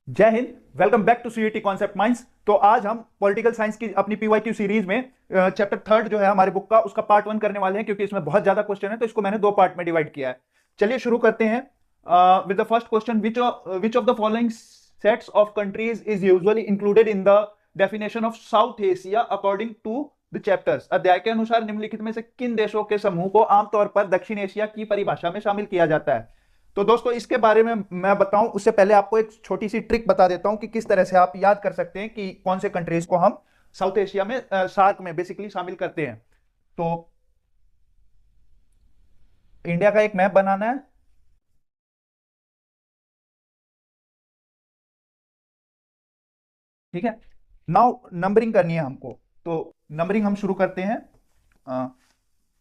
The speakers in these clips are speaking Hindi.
जय हिंद। Welcome back to CET concept minds. तो आज हम पॉलिटिकल साइंस की अपनी पीवाईक्यू सीरीज में चैप्टर थर्ड जो है हमारे बुक का, उसका पार्ट वन करने वाले हैं, क्योंकि इसमें बहुत ज्यादा क्वेश्चन है तो इसको मैंने दो पार्ट में डिवाइड किया है। चलिए शुरू करते हैं with the first question. Which of the following sets of countries is usually included in the definition of South Asia according to the chapters. अध्याय के अनुसार निम्नलिखित में से किन देशों के समूह को आमतौर पर दक्षिण एशिया की परिभाषा में शामिल किया जाता है? तो दोस्तों, इसके बारे में मैं बताऊं उससे पहले आपको एक छोटी सी ट्रिक बता देता हूं कि किस तरह से आप याद कर सकते हैं कि कौन से कंट्रीज को हम साउथ एशिया में, सार्क में बेसिकली शामिल करते हैं। तो इंडिया का एक मैप बनाना है। ठीक है, नाउ नंबरिंग करनी है हमको। तो नंबरिंग हम शुरू करते हैं।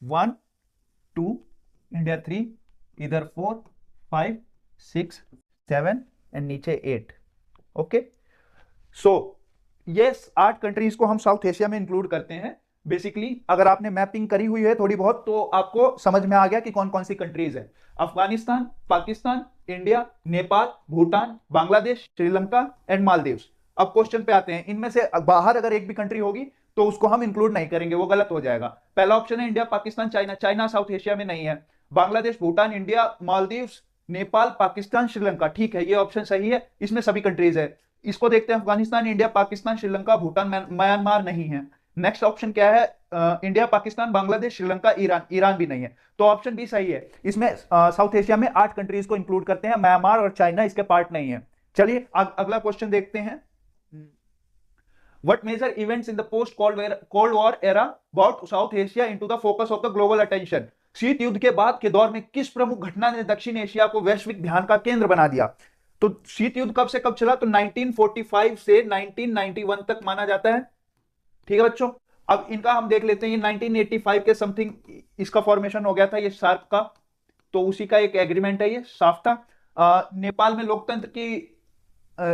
1 2, इंडिया 3, इधर 4 5 6 7 एंड नीचे 8। ओके, सो ये 8 कंट्रीज को हम साउथ एशिया में इंक्लूड करते हैं। बेसिकली अगर आपने मैपिंग करी हुई है थोड़ी बहुत तो आपको समझ में आ गया कि कौन कौन सी कंट्रीज है। Afghanistan, Pakistan, India, Nepal, Bhutan, Bangladesh, Sri Lanka and Maldives. अब क्वेश्चन पे आते हैं, इनमें से बाहर अगर एक भी कंट्री होगी तो उसको हम इंक्लूड नहीं करेंगे, वो गलत हो जाएगा। पहला ऑप्शन है India, Pakistan, China. China south Asia में नहीं है। बांग्लादेश, भूटान, इंडिया, मालदीव्स, नेपाल, पाकिस्तान, श्रीलंका। ठीक है, ये ऑप्शन सही है, इसमें सभी कंट्रीज है। इसको देखते हैं, अफगानिस्तान, इंडिया, पाकिस्तान, श्रीलंका, भूटान, म्यांमार नहीं है। नेक्स्ट ऑप्शन क्या है? India, Pakistan, Bangladesh, Sri Lanka, Iran. Iran भी नहीं है, तो ऑप्शन बी सही है। इसमें साउथ एशिया में 8 कंट्रीज को इंक्लूड करते हैं, म्यांमार और चाइना इसके पार्ट नहीं है। चलिए अगला क्वेश्चन देखते हैं। What major events in the post-Cold War era brought South Asia into the focus of the global attention? शीत युद्ध के बाद के दौर में किस प्रमुख घटना ने दक्षिण एशिया को वैश्विक ध्यान का केंद्र बना दिया? तो शीत युद्ध कब से कब चला? तो 1945 से 1991 तक माना जाता है। ठीक है बच्चों, अब इनका हम देख लेते हैं। ये 1985 के समथिंग इसका फॉर्मेशन हो गया था, ये सार्क का। तो उसी का एक एग्रीमेंट है ये, साफ्टा। नेपाल में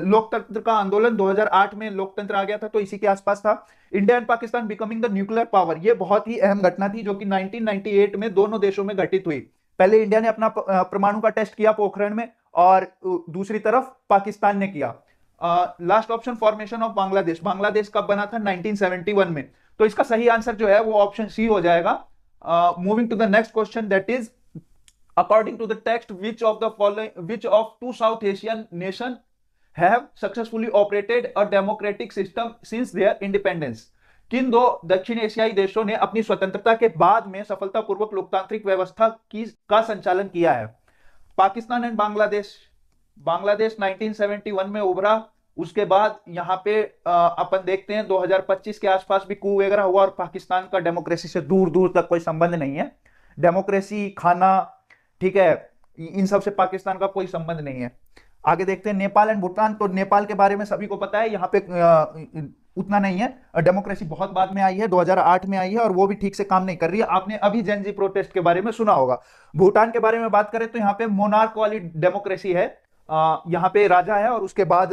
लोकतंत्र का आंदोलन 2008 में लोकतंत्र आ गया था, तो इसी के आसपास था। India and Pakistan becoming the nuclear power, ये बहुत ही अहम घटना थी जो कि 1998 में दोनों देशों में घटित हुई। पहले इंडिया ने अपना परमाणु का टेस्ट किया पोखरण में, और दूसरी तरफ पाकिस्तान ने किया। Last option, formation of Bangladesh. Bangladesh कब बना था? 1971 में। तो इसका सही आंसर जो है वो ऑप्शन सी हो जाएगा। Moving to the next question, that is according to the text which of two South Asian nation have successfully operated a democratic system since their independence? किन दो दक्षिण एशियाई देशों ने अपनी स्वतंत्रता के बाद में सफलतापूर्वक लोकतांत्रिक व्यवस्था का संचालन किया है? पाकिस्तान एंड बांग्लादेश। बांग्लादेश 1971 में उभरा, उसके बाद यहां पे अपन देखते हैं 2025 के आसपास भी कू वगैरह हुआ, और पाकिस्तान का डेमोक्रेसी से दूर दूर तक कोई संबंध नहीं है। डेमोक्रेसी खाना, ठीक है, इन सब से पाकिस्तान का कोई संबंध नहीं है। आगे देखते हैं नेपाल एंड भूटान। तो नेपाल के बारे में सभी को पता है, यहाँ पे उतना नहीं है। डेमोक्रेसी बहुत बाद में आई है, 2008 में आई है, और वो भी ठीक से काम नहीं कर रही है। आपने अभी जेनजी प्रोटेस्ट के बारे में सुना होगा। भूटान के बारे में बात करें तो यहाँ पे मोनार्क वाली डेमोक्रेसी है। यहाँ पे राजा है और उसके बाद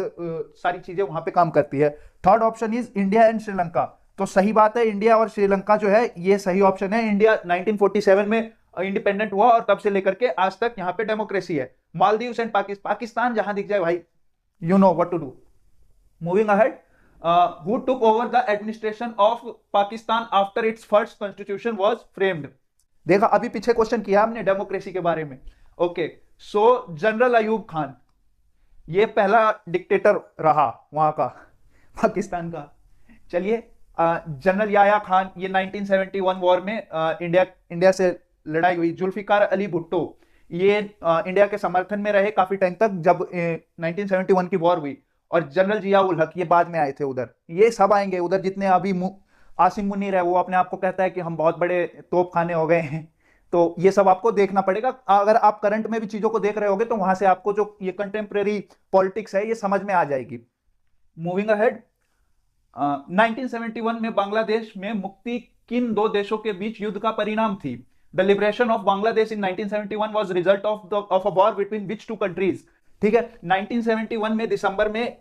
सारी चीजें वहां पे काम करती है। Third option is India and Sri Lanka. तो सही बात है, इंडिया और श्रीलंका जो है ये सही ऑप्शन है। इंडिया 1947 में इंडिपेंडेंट हुआ और तब से लेकर के आज तक यहाँ पे डेमोक्रेसी है। मालदीव्स एंड पाकिस्तान जहां दिख जाए भाई, you know what to do. Moving ahead, who took over the administration of Pakistan after its first constitution was framed? देखा, अभी पीछे क्वेश्चन किया हमने डेमोक्रेसी के बारे में। ओके, सो जनरल अयूब खान ये पहला डिक्टेटर रहा वहां का, पाकिस्तान का। चलिए, जनरल याया खान, ये 1971 वॉर में इंडिया से लड़ाई हुई। जुल्फिकार अली भुट्टो ये इंडिया के समर्थन में रहे काफी टाइम तक जब 1971 की वॉर हुई। और जनरल जिया उल हक ये बाद में आए थे उधर। ये सब आएंगे उधर, जितने अभी आसिम मुनीर है वो अपने आप को कहता है कि हम बहुत बड़े तोप खाने हो गए हैं। तो ये सब आपको देखना पड़ेगा। अगर आप करंट में भी चीजों को देख रहे होगे तो वहां से आपको जो ये कंटेम्प्रेरी पॉलिटिक्स है ये समझ में आ जाएगी। मूविंग अहेड, 1971 में बांग्लादेश में मुक्ति किन दो देशों के बीच युद्ध का परिणाम थी? The liberation of Bangladesh in 1971 was result of a war between which two countries? ठीक है, 1971 में दिसंबर में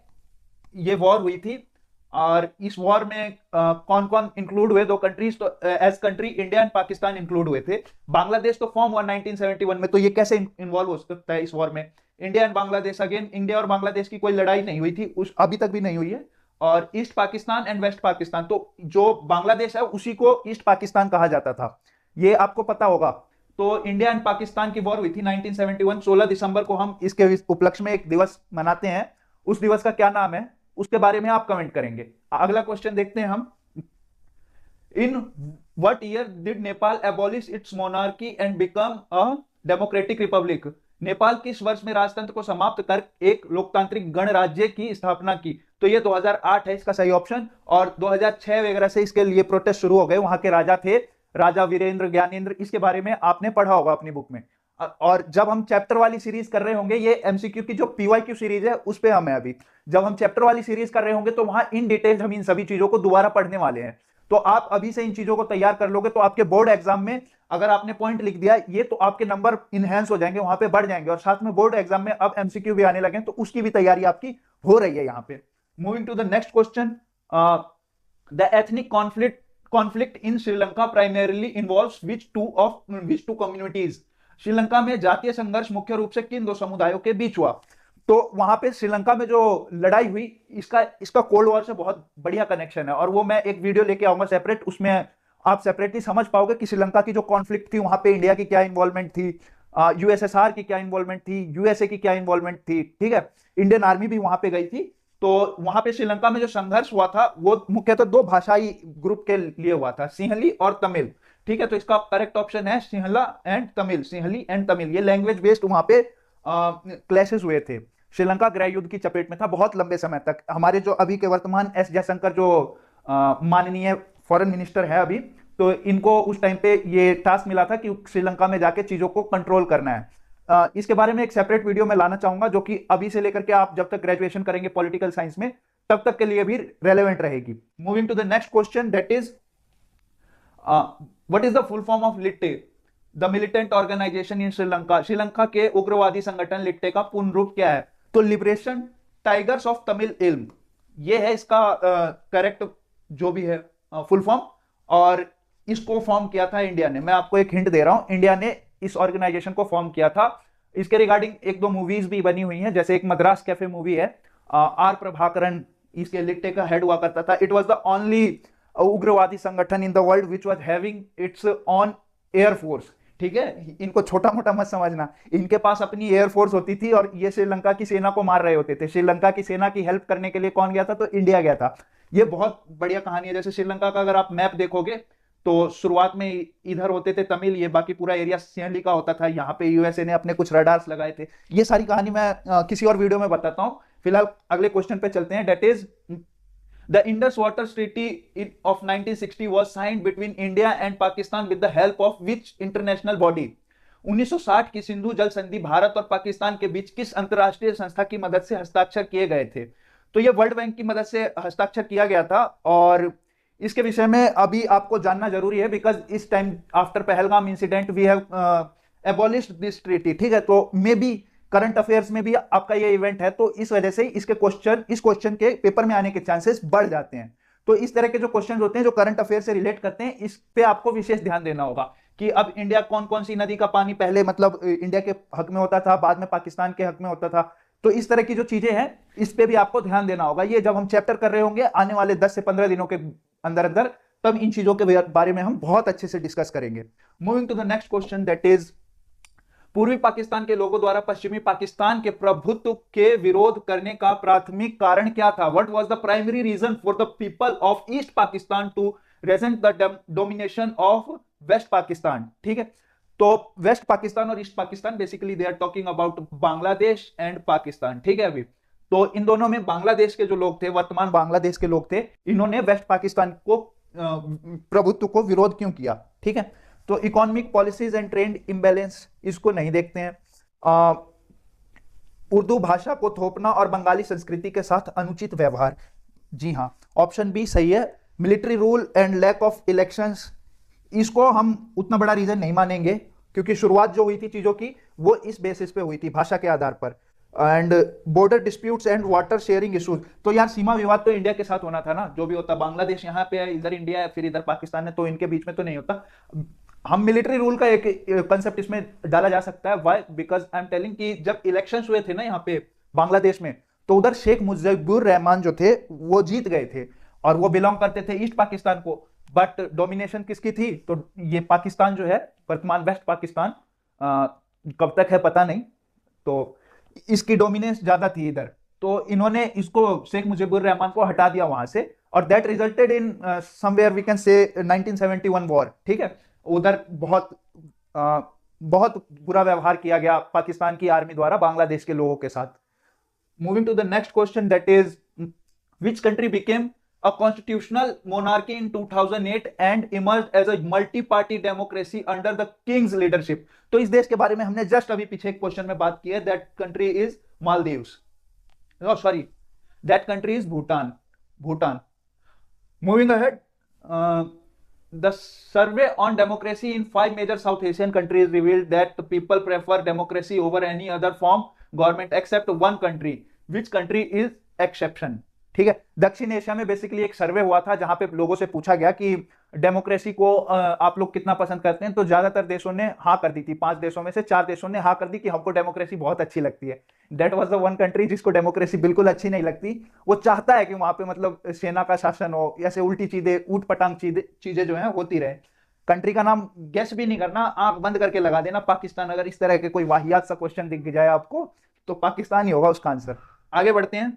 ये वॉर हुई थी, और इस वॉर में कौन कौन इंक्लूड हुए? दो कंट्रीज। तो as country India and Pakistan include हुए थे। बांग्लादेश तो फॉर्म हुआ 1971 में, तो ये कैसे इन्वॉल्व हो सकता है इस वॉर में? India and Bangladesh, again India और बांग्लादेश की कोई लड़ाई नहीं हुई थी, उस अभी तक भी नहीं हुई है। और east Pakistan and west Pakistan, तो जो बांग्लादेश है उसी को ईस्ट पाकिस्तान कहा जाता था, ये आपको पता होगा। तो इंडिया एंड पाकिस्तान की वॉर हुई थी 1971, 16 दिसंबर को हम इसके उपलक्ष्य में एक दिवस मनाते हैं। उस दिवस का क्या नाम है, उसके बारे में आप कमेंट करेंगे। अगला क्वेश्चन देखते हैं हम। In what year did Nepal abolish it's monarchy and become a democratic Republic? Nepal किस वर्ष में राजतंत्र को समाप्त कर एक लोकतांत्रिक गणराज्य की स्थापना की? तो ये 2008 है इसका सही ऑप्शन। और 2006 वगैरह से इसके लिए प्रोटेस्ट शुरू हो गए, वहां के राजा थे राजा वीरेंद्र ज्ञानेंद्र, इसके बारे में आपने पढ़ा होगा अपनी बुक में। और जब हम चैप्टर वाली सीरीज कर रहे होंगे, ये एमसीक्यू की जो पीवाईक्यू सीरीज है उस पे हम है अभी, जब हम चैप्टर वाली सीरीज कर रहे होंगे तो वहां इन डिटेल हम इन सभी चीजों को दोबारा पढ़ने वाले हैं। तो आप अभी से इन चीजों को तैयार कर लोगे तो आपके बोर्ड एग्जाम में अगर आपने पॉइंट लिख दिया ये, तो आपके नंबर इनहेंस हो जाएंगे, वहां पे बढ़ जाएंगे। और साथ में बोर्ड एग्जाम में अब एमसीक्यू भी आने लगे, तो उसकी भी तैयारी आपकी हो रही है यहाँ पे। Moving to the next question, the ethnic conflict in Sri Lanka primarily involves which two communities? Sri Lanka में जातीय संघर्ष मुख्य रूप से किन दो समुदायों के बीच हुआ? तो वहां पे श्रीलंका में जो लड़ाई हुई, इसका कोल्ड वॉर से बहुत बढ़िया कनेक्शन है, और वो मैं एक वीडियो लेके आऊंगा सेपरेट, उसमें आप सेपरेटली समझ पाओगे कि श्रीलंका की जो कॉन्फ्लिक्ट थी वहां पे इंडिया की क्या इन्वॉल्वमेंट थी, यूएसएसआर की क्या इन्वॉल्वमेंट थी, यूएसए की क्या इन्वॉल्वमेंट थी, ठीक है, इंडियन आर्मी भी वहां पे गई थी। तो वहां पे श्रीलंका में जो संघर्ष हुआ था वो मुख्यतः दो भाषाई ग्रुप के लिए हुआ था, सिंहली और तमिल, ठीक है। तो इसका करेक्ट ऑप्शन है सिंहला एंड तमिल, सिंहली एंड तमिल। ये लैंग्वेज बेस्ड वहां पे क्लैशेस हुए थे। श्रीलंका गृह युद्ध की चपेट में था बहुत लंबे समय तक। हमारे जो अभी के वर्तमान एस जयशंकर जो माननीय फॉरेन मिनिस्टर है अभी, तो इनको उस टाइम पे ये टास्क मिला था कि श्रीलंका में जाके चीजों को कंट्रोल करना है। इसके बारे में एक सेपरेट वीडियो में लाना चाहूंगा, जो कि अभी से लेकर के आप जब तक ग्रेजुएशन करेंगे पॉलिटिकल साइंस में तब तक के लिए भी रेलेवेंट रहेगी। Moving to the next question, that is what is the full form of LTTE, the militant organization in Sri Lanka? Sri Lanka के उग्रवादी संगठन लिट्टे का पूर्ण रूप क्या है? तो लिबरेशन टाइगर्स ऑफ तमिल इल्म, ये है इसका करेक्ट जो भी है फुल फॉर्म। और इसको फॉर्म किया था इंडिया ने। मैं आपको एक हिंट दे रहा हूं, इंडिया ने इस ऑर्गेनाइजेशन को फॉर्म किया था। इसके रिगार्डिंग एक दो मूवीज भी बनी हुई हैं, जैसे एक मद्रास कैफे मूवी है, आर प्रभाकरन इसके लिट्टे का हेड हुआ करता था। इट वाज द ओनली उग्रवादी संगठन in the world which was having its on air force, ठीक है। इनको छोटा मोटा मत समझना, इनके पास अपनी एयरफोर्स होती थी और ये श्रीलंका की सेना को मार रहे होते थे। श्रीलंका की सेना की हेल्प करने के लिए कौन गया था? तो इंडिया गया था। ये बहुत बढ़िया कहानी है। जैसे श्रीलंका का अगर आप मैप देखोगे तो शुरुआत में इधर होते थे तमिल, ये बाकी पूरा एरिया सिंहली का होता था। यहाँ पे यूएसए ने अपने कुछ रडार्स लगाए थे। ये सारी कहानी मैं किसी और वीडियो में बताता हूँ। फिलहाल अगले क्वेश्चन पे चलते हैं, that is the Indus water treaty of 1960 was signed between India and Pakistan with the help of which international body? 1960 की सिंधु जल संधि भारत और पाकिस्तान के बीच किस अंतरराष्ट्रीय संस्था की मदद से हस्ताक्षर किए गए थे? तो ये वर्ल्ड बैंक की मदद से हस्ताक्षर किया गया था। और इसके विषय में अभी आपको जानना जरूरी है, बिकॉज इस time after Pahalgam incident we have abolished this treaty, ठीक है। तो मे बी करंट अफेयर्स में भी आपका ये इवेंट है, तो इस वजह से इसके इस क्वेश्चन के पेपर में आने के चांसेस बढ़ जाते हैं। तो इस तरह के जो क्वेश्चन होते हैं जो करंट अफेयर से रिलेट करते हैं, इस पे आपको विशेष ध्यान देना होगा कि अब इंडिया कौन कौन सी नदी का पानी पहले मतलब इंडिया के हक में होता था, बाद में पाकिस्तान के हक में होता था। तो इस तरह की जो चीजें हैं इस पे भी आपको ध्यान देना होगा। ये जब हम चैप्टर कर रहे होंगे आने वाले 10 से 15 दिनों के अंदर अंदर, तब इन चीजों के बारे में हम बहुत अच्छे से डिस्कस करेंगे। Moving to the next question, that is पूर्वी पाकिस्तान के लोगों द्वारा पश्चिमी पाकिस्तान के प्रभुत्व के विरोध करने का प्राथमिक कारण क्या था? What was the primary reason for the people of East Pakistan to resent the domination of West Pakistan, ठीक है। तो वेस्ट पाकिस्तान और east Pakistan basically they are talking about Bangladesh and Pakistan, ठीक है। अभी तो इन दोनों में बांग्लादेश के जो लोग थे, वर्तमान बांग्लादेश के लोग थे, इन्होंने वेस्ट पाकिस्तान को प्रभुत्व को विरोध क्यों किया, ठीक है। तो economic policies and trend imbalance, इसको नहीं देखते हैं। उर्दू भाषा को थोपना और बंगाली संस्कृति के साथ अनुचित व्यवहार, जी हाँ, ऑप्शन बी सही है। Military rule and lack of elections, इसको हम उतना बड़ा रीजन नहीं मानेंगे, क्योंकि शुरुआत जो हुई थी चीजों की वो इस बेसिस पे हुई थी, भाषा के आधार पर। And border disputes and water sharing issues, तो यार सीमा विवाद तो इंडिया के साथ होना था ना, जो भी होता। बांग्लादेश यहाँ पे है, इधर इंडिया है, फिर इधर पाकिस्तान है, तो इनके बीच में तो नहीं होता। हम मिलिट्री रूल का एक कंसेप्ट इसमें डाला जा सकता है। Why? Because I am telling कि जब इलेक्शंस हुए थे ना यहाँ पे बांग्लादेश में, तो उधर शेख मुजीबुर रहमान जो थे वो जीत गए थे, और वो बिलोंग करते थे ईस्ट पाकिस्तान को। बट डोमिनेशन किसकी थी? तो ये पाकिस्तान जो है, वर्तमान वेस्ट पाकिस्तान, कब तक है पता नहीं, तो इसकी डोमिनेंस ज्यादा थी इधर। तो इन्होंने इसको, शेख मुजीबुर रहमान को हटा दिया वहां से, और that resulted in somewhere we can say 1971 war. ठीक है, उधर बहुत बुरा व्यवहार किया गया पाकिस्तान की आर्मी द्वारा बांग्लादेश के लोगों के साथ। Moving to the next question, that is which country became a constitutional monarchy in 2008 and emerged as a multi-party democracy under the king's leadership। तो इस देश के बारे में हमने जस्ट अभी पीछे एक क्वेश्चन में बात की है। That country is Maldives, sorry, that country is Bhutan. Bhutan. Moving ahead, the survey on democracy in 5 major South Asian countries revealed that the people prefer democracy over any other form government except one country। Which country is exception? ठीक है, दक्षिण एशिया में बेसिकली एक सर्वे हुआ था जहां पे लोगों से पूछा गया कि डेमोक्रेसी को आप लोग कितना पसंद करते हैं, तो ज्यादातर देशों ने हाँ कर दी थी। 5 देशों में से 4 देशों ने हाँ कर दी कि हमको डेमोक्रेसी बहुत अच्छी लगती है। That was the one country जिसको डेमोक्रेसी बिल्कुल अच्छी नहीं लगती। वो चाहता है कि वहां पे मतलब सेना का शासन हो, ऐसे उल्टी चीजें, ऊट पटांग चीजें जो है होती रहे। कंट्री का नाम गेस भी नहीं करना, आंख बंद करके लगा देना पाकिस्तान। अगर इस तरह के कोई वाहियात सा क्वेश्चन दिख जाए आपको, तो पाकिस्तान ही होगा उसका आंसर। आगे बढ़ते हैं।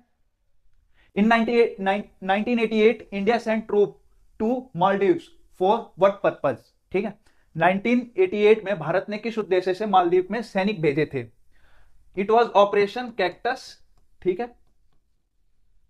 In 1988, India sent troops to Maldives for what purpose? ठीक है, 1988 में भारत ने किस उद्देश्य से मालदीव में सैनिक भेजे थे? It was operation cactus. ठीक है,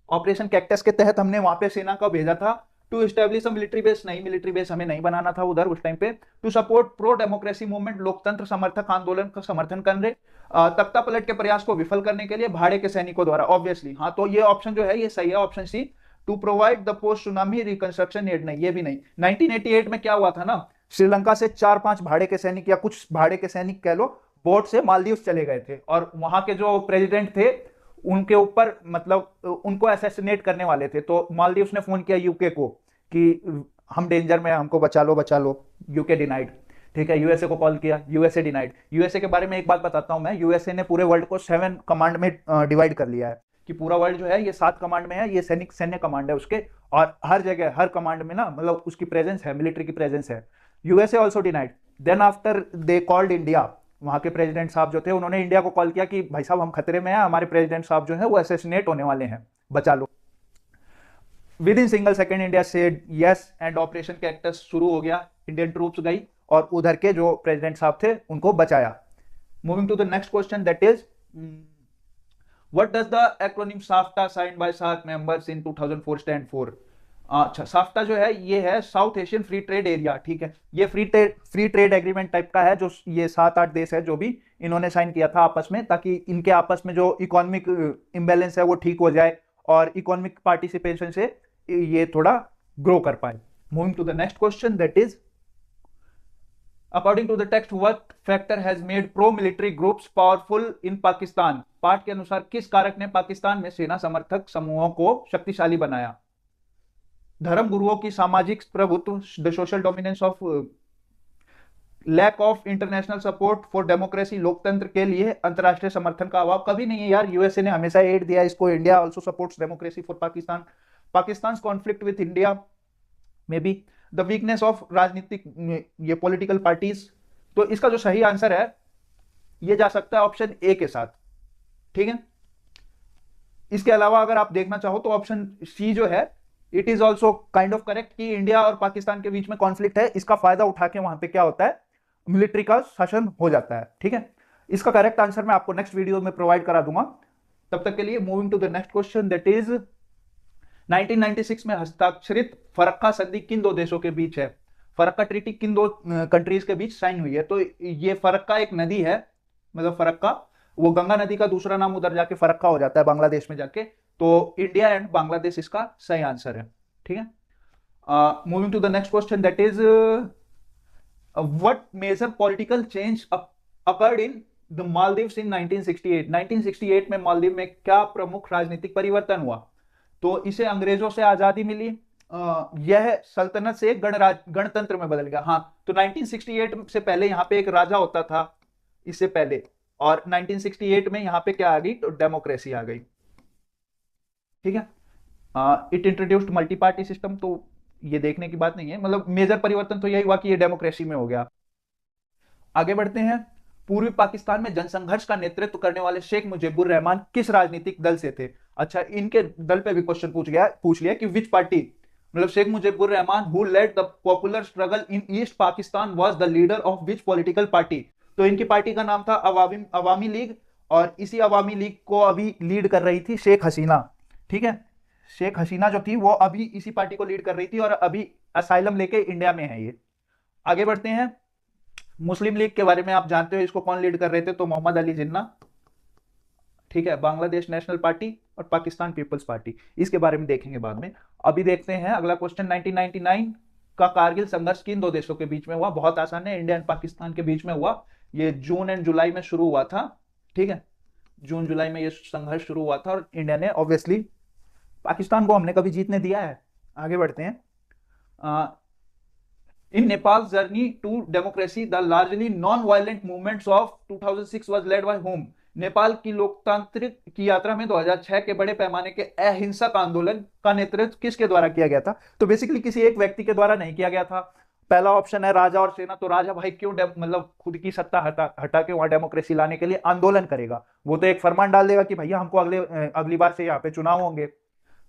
ऑपरेशन कैक्टस के तहत हमने वहां पे सेना को भेजा था। To establish a military base, नहीं, मिलिट्री बेस हमें नहीं बनाना था उधर उस टाइम पे। To support pro democracy movement, लोकतंत्र समर्थक आंदोलन का समर्थन करने। तख्ता पलट के प्रयास को विफल करने के लिए भाड़े के सैनिकों द्वारा, ऑब्वियसली। हाँ, तो ये ऑप्शन जो है ये सही है, option C. To provide the post tsunami reconstruction aid, नहीं, ये भी नहीं। 1988 में क्या हुआ था ना, श्रीलंका से 4-5 भाड़े के सैनिक, या कुछ भाड़े के सैनिक कह लो, बोट से मालदीव चले गए थे, और वहां के जो प्रेसिडेंट थे उनके ऊपर मतलब उनको असैसिनेट करने वाले थे। तो मालदीव्स ने फोन किया यूके को कि हम डेंजर में, हमको बचा लो बचा लो। UK denied. ठीक है, यूएसए को कॉल किया, यूएसए डिनाइड। यूएसए के बारे में एक बात बताता हूं मैं, यूएसए ने पूरे वर्ल्ड को 7 कमांड में डिवाइड कर लिया है, कि पूरा वर्ल्ड जो है ये 7 कमांड में है। ये सैन्य कमांड है उसके, और हर जगह हर कमांड में ना मतलब उसकी प्रेजेंस है, मिलिट्री की प्रेजेंस है। USA also denied. Then after they called India, वहां के प्रेसिडेंट साहब जो थे उन्होंने इंडिया को कॉल किया कि भाई साहब हम खतरे में हैं, हमारे प्रेसिडेंट साहब जो है वो असैसिनेट होने वाले हैं, बचा लो। Within single second India said yes, and Operation Cactus शुरू हो गया। इंडियन ट्रूप्स गई और उधर के जो प्रेसिडेंट साहब थे उनको बचाया। Moving to the next question, that is what does the acronym SAFTA signed by SAARC members in 2004 stand for? अच्छा, साफ्टा जो है ये है south Asian free trade area. ठीक है, ये फ्री ट्रेड एग्रीमेंट टाइप का है, जो ये 7-8 देश है जो भी इन्होंने साइन किया था आपस में, ताकि इनके आपस में जो इकोनॉमिक इम्बैलेंस है वो ठीक हो जाए, और इकोनॉमिक पार्टिसिपेशन से ये थोड़ा ग्रो कर पाए। Moving to the next question, that is according to the text what factor has made pro military groups powerful in Pakistan? पाठ के अनुसार किस कारक ने पाकिस्तान में सेना समर्थक समूहों को शक्तिशाली बनाया? धर्म गुरुओं की सामाजिक प्रभुत्व, the social dominance of, lack of international support for democracy, लोकतंत्र के लिए अंतरराष्ट्रीय समर्थन का अभाव। कभी नहीं है यार, यूएसए ने हमेशा एड दिया इसको। India also supports democracy for Pakistan. Pakistan conflict with India, may be the weakness of राजनीतिक, ये पॉलिटिकल पार्टीज। तो इसका जो सही आंसर है ये जा सकता है ऑप्शन ए के साथ। ठीक है, इसके अलावा अगर आप देखना चाहो तो ऑप्शन सी जो है it is also kind of correct, कि इंडिया और पाकिस्तान के बीच में कॉन्फ्लिक्ट है, इसका फायदा उठा के वहां पे क्या होता है, मिलिट्री का शासन हो जाता है। ठीक है, इसका करेक्ट आंसर मैं आपको नेक्स्ट वीडियो में प्रोवाइड करा दूंगा। तब तक के लिए moving to the next question, that is 1996 में हस्ताक्षरित फरक्का संधि किन 2 देशों के बीच है? फरक्का ट्रीटी किन 2 कंट्रीज के बीच साइन हुई है? तो ये फरक्का एक नदी है, मतलब फरक्का, वो गंगा नदी का दूसरा नाम उधर जाके फरक्का हो जाता है बांग्लादेश में जाके। तो इंडिया एंड बांग्लादेश इसका सही आंसर है। ठीक है, moving to the next question, that is what major political change occurred in the Maldives in 1968? 1968 में मालदीव में क्या प्रमुख राजनीतिक परिवर्तन हुआ? तो इसे अंग्रेजों से आजादी मिली, यह सल्तनत से एक गणतंत्र में बदल गया। हाँ, तो 1968 से पहले यहाँ पे एक राजा होता था, इससे पहले, और 1968 में यहाँ पे क्या आ गई, तो डेमोक्रेसी आ गई। ठीक है, it introduced multi party system, तो ये देखने की बात नहीं है, मतलब मेजर परिवर्तन तो यही हुआ कि ये डेमोक्रेसी में हो गया। आगे बढ़ते हैं। पूर्वी पाकिस्तान में जनसंघर्ष का नेतृत्व करने वाले शेख मुजीबुर रहमान किस राजनीतिक दल से थे? अच्छा, इनके दल पे भी क्वेश्चन पूछ लिया कि विच पार्टी, मतलब Sheikh Mujibur Rahman who led the popular struggle in east Pakistan was the leader of which political party? तो इनकी पार्टी का नाम था अवामी लीग, और इसी अवामी लीग को अभी लीड कर रही थी शेख हसीना। ठीक है, शेख हसीना जो थी वो अभी इसी पार्टी को लीड कर रही थी, और अभी असाइलम लेके इंडिया में है ये। आगे बढ़ते हैं। मुस्लिम लीग के बारे में आप जानते हो, इसको कौन लीड कर रहे थे? तो मोहम्मद अली जिन्ना। ठीक है, बांग्लादेश नेशनल पार्टी और पाकिस्तान पीपल्स पार्टी, इसके बारे में देखेंगे बाद में। अभी देखते हैं अगला क्वेश्चन। 1999 का कारगिल संघर्ष किन दो देशों के बीच में हुआ? बहुत आसान है, इंडिया एंड पाकिस्तान के बीच में हुआ। ये जून एंड जुलाई में शुरू हुआ था। ठीक है, जून जुलाई में ये संघर्ष शुरू हुआ था, और इंडिया ने ऑब्वियसली, पाकिस्तान को हमने कभी जीतने दिया है? आगे बढ़ते हैं। In Nepal's journey to democracy, the largely non-violent movements of 2006 was led by whom? Nepal की लोकतांत्रिक की यात्रा में 2006 के बड़े पैमाने के अहिंसक आंदोलन का नेतृत्व किसके द्वारा किया गया था? तो बेसिकली किसी एक व्यक्ति के द्वारा नहीं किया गया था। पहला ऑप्शन है राजा और सेना। तो राजा भाई क्यों मतलब खुद की सत्ता हटा के वहां डेमोक्रेसी लाने के लिए आंदोलन करेगा? वो तो एक फरमान डाल देगा कि भैया हमको अगली बार से यहाँ पे चुनाव होंगे।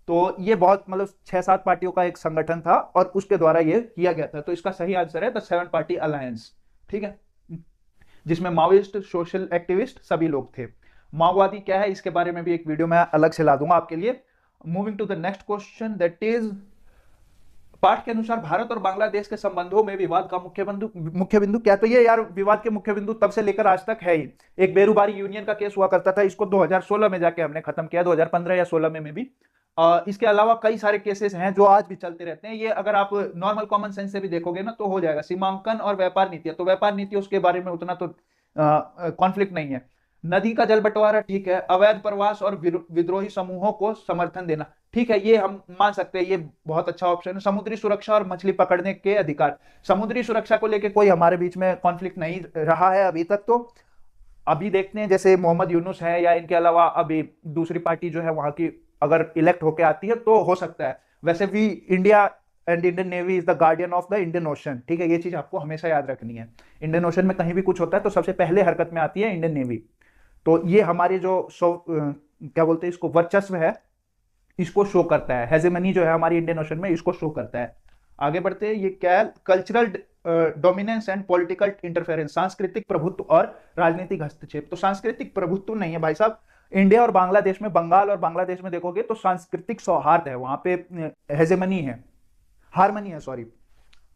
तो ये बहुत मतलब 6-7 पार्टियों का एक संगठन था, और उसके द्वारा ये किया गया था। तो इसका सही आंसर है द 7 पार्टी अलायंस। ठीक है, जिसमें माओइस्ट, सोशल एक्टिविस्ट सभी लोग थे। माओवादी क्या है, इसके बारे में भी एक वीडियो मैं अलग से ला दूंगा आपके लिए। Moving to the next question, that is, पाठ के अनुसार भारत और बांग्लादेश के संबंधों में विवाद का मुख्य बिंदु क्या? तो ये यार विवाद के मुख्य बिंदु तब से लेकर आज तक है ही। एक बेरुबारी यूनियन का केस हुआ करता था, इसको 2016 में जाके हमने खत्म किया, 2015 या 16 में भी। इसके अलावा कई सारे केसेस हैं जो आज भी चलते रहते हैं। ये अगर आप नॉर्मल कॉमन सेंस से भी देखोगे ना तो हो जाएगा। सीमांकन और व्यापार नीतियां, तो व्यापार नीति उसके बारे में उतना तो कॉन्फ्लिक्ट नहीं है। नदी का जल बंटवारा, ठीक है। अवैध प्रवास और विद्रोही समूहों को समर्थन देना, ठीक है, ये हम मान सकते हैं, ये बहुत अच्छा ऑप्शन है। समुद्री सुरक्षा और मछली पकड़ने के अधिकार, समुद्री सुरक्षा को लेकर कोई हमारे बीच में कॉन्फ्लिक्ट नहीं रहा है अभी तक। तो अभी देखते हैं, जैसे मोहम्मद यूनुस है या इनके अलावा अभी दूसरी पार्टी जो है वहां की अगर इलेक्ट होके आती है तो हो सकता है। वैसे भी India and Indian navy is the guardian of the Indian ocean, ठीक है, ये चीज आपको हमेशा याद रखनी है। इंडियन ओशन में कहीं भी कुछ होता है तो सबसे पहले हरकत में आती है इंडियन नेवी। तो ये हमारे जो क्या बोलते हैं इसको, वर्चस्व है, इसको शो करता है। हेजेमनी जो है हमारी इंडियन ओशन में, इसको शो करता है। आगे बढ़ते हैं। ये क्या है? Cultural dominance and political interference, सांस्कृतिक प्रभुत्व और राजनीतिक हस्तक्षेप। तो सांस्कृतिक प्रभुत्व नहीं है भाई साहब। इंडिया और बांग्लादेश में, बंगाल और बांग्लादेश में देखोगे तो सांस्कृतिक सौहार्द है, वहां पे हेजेमनी है, हारमनी है, सॉरी।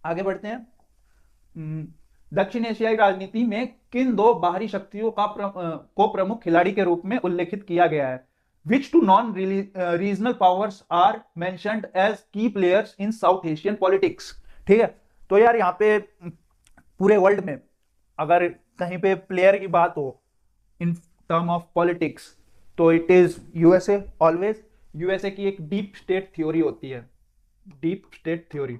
आगे बढ़ते हैं। दक्षिण एशियाई राजनीति में किन दो बाहरी शक्तियों को प्रमुख खिलाड़ी के रूप में उल्लेखित किया गया है? Which two non-regional powers are mentioned as key players in South Asian politics? ठीक है, तो यार यहाँ पे पूरे वर्ल्ड में अगर कहीं पे प्लेयर की बात हो इन टर्म ऑफ पॉलिटिक्स तो it is USA always. USA की एक डीप स्टेट थ्योरी होती है, डीप स्टेट थ्योरी।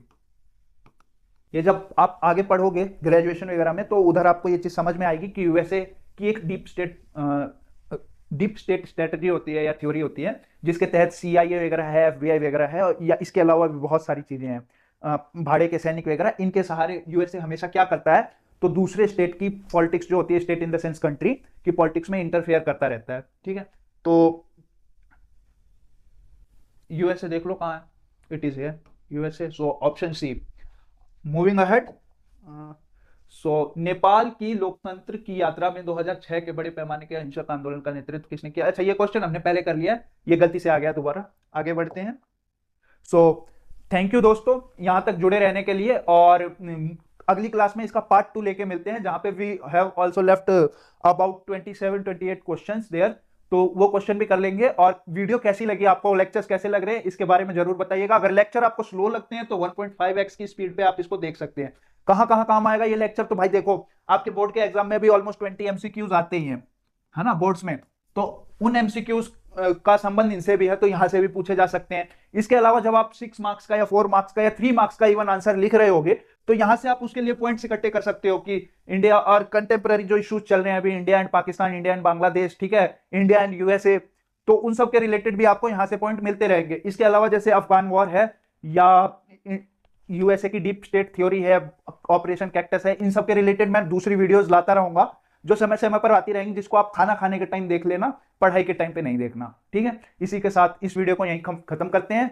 ये जब आप आगे पढ़ोगे ग्रेजुएशन वगैरह में तो उधर आपको ये चीज समझ में आएगी कि यूएसए की एक डीप स्टेट स्ट्रेटजी होती है या थ्योरी होती है, जिसके तहत सीआईए वगैरह है, एफबीआई वगैरह है, या इसके अलावा भी बहुत सारी चीजें हैं, भाड़े के सैनिक वगैरह। इनके सहारे यूएसए हमेशा क्या करता है, तो दूसरे स्टेट की पॉलिटिक्स जो होती है, state in the sense country की पॉलिटिक्स में इंटरफेयर करता रहता है। ठीक है, तो यूएसए देख लो कहां है, it is here USA. So option C. Moving ahead. So Nepal की लोकतंत्र की यात्रा में 2006 के बड़े पैमाने के अहिंसक आंदोलन का नेतृत्व किसने किया? अच्छा, ये क्वेश्चन हमने पहले कर लिया है, ये गलती से आ गया दोबारा। आगे बढ़ते हैं। सो थैंक यू दोस्तों यहां तक जुड़े रहने के लिए, और अगली क्लास में इसका पार्ट 2 लेके मिलते हैं, जहां पे we have also left about 27-28 questions there. तो वो क्वेश्चन भी कर लेंगे। और वीडियो कैसी लगी आपको, लेक्चर्स कैसे लग रहे हैं, इसके बारे में जरूर बताइएगा। अगर लेक्चर आपको स्लो लगते हैं तो 1.5x की स्पीड पे आप इसको देख सकते हैं। कहां कहां काम आएगा ये लेक्चर, तो भाई देखो आपके बोर्ड के एग्जाम में भी ऑलमोस्ट 20 एमसीक्यूज आते ही हैं, है ना, बोर्ड्स में। तो उन एमसीक्यूज का संबंध इनसे भी है, तो यहां से भी पूछे जा सकते हैं। इसके अलावा जब आप 6 मार्क्स का या 4 मार्क्स का या 3 मार्क्स का इवन आंसर लिख रहे होगे, तो यहां से आप उसके लिए पॉइंट्स इकट्ठे कर सकते हो कि इंडिया और कंटेम्पररी जो इश्यूज चल रहे हैं अभी, India and Pakistan, India and Bangladesh, ठीक है, इंडिया एंड यूएसए, तो उन सब के रिलेटेड भी आपको यहां से पॉइंट मिलते रहेंगे। इसके अलावा जैसे अफगान वॉर है या यूएसए की डीप स्टेट थ्योरी है, ऑपरेशन कैक्टस है, इन सब के रिलेटेड मैं दूसरी वीडियोस लाता रहूंगा जो समय समय पर आती रहेंगी, जिसको आप खाना खाने के टाइम देख लेना, पढ़ाई के टाइम पे नहीं देखना। ठीक है, इसी के साथ इस वीडियो को यहीं खत्म करते हैं।